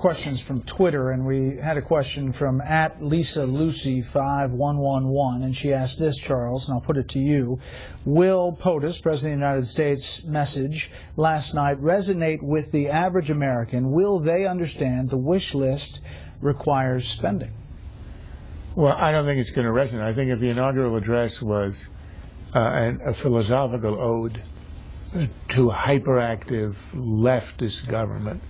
questions from Twitter, and we had a question from @LisaLucy5111, and she asked this, Charles, and I'll put it to you. Will POTUS, President of the United States' message last night, resonate with the average American? Will they understand the wish list requires spending? Well, I don't think it's going to resonate. I think if the inaugural address was a philosophical ode to a hyperactive leftist government,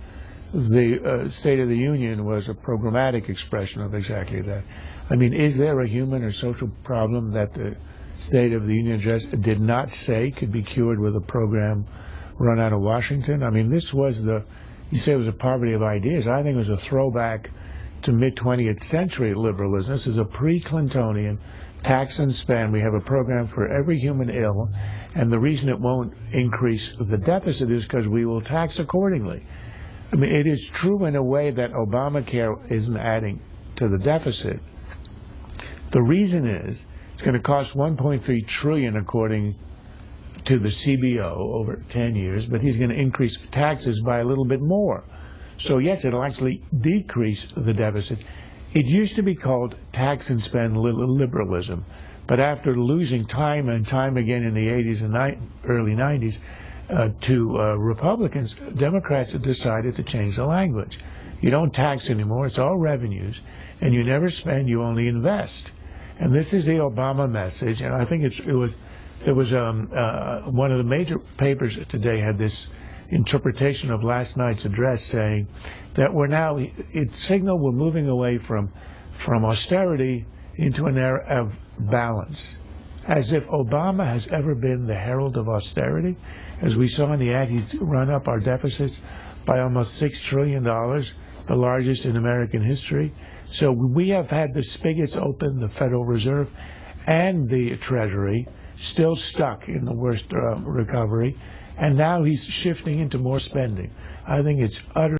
the State of the Union was a programmatic expression of exactly that. I mean, is there a human or social problem that the State of the Union address did not say could be cured with a program run out of Washington? I mean, this was you say it was a poverty of ideas. I think it was a throwback to mid-20th century liberalism. This is a pre-Clintonian tax and spend. We have a program for every human ill, and the reason it won't increase the deficit is because we will tax accordingly. I mean, it is true in a way that Obamacare isn't adding to the deficit. The reason is it's going to cost $1.3 trillion according to the CBO over 10 years, but he's going to increase taxes by a little bit more. So yes, it'll actually decrease the deficit. It used to be called tax and spend liberalism, but after losing time and time again in the 80s and early 90s to Republicans, Democrats have decided to change the language. You don't tax anymore, it's all revenues, and you never spend, you only invest. And this is the Obama message, and I think there was one of the major papers today had this interpretation of last night's address saying that it signaled we're moving away from austerity into an era of balance. As if Obama has ever been the herald of austerity. As we saw in the ad, he's run up our deficits by almost $6 trillion, the largest in American history. So we have had the spigots open, the Federal Reserve and the Treasury still stuck in the worst recovery, and now he's shifting into more spending. I think it's utterly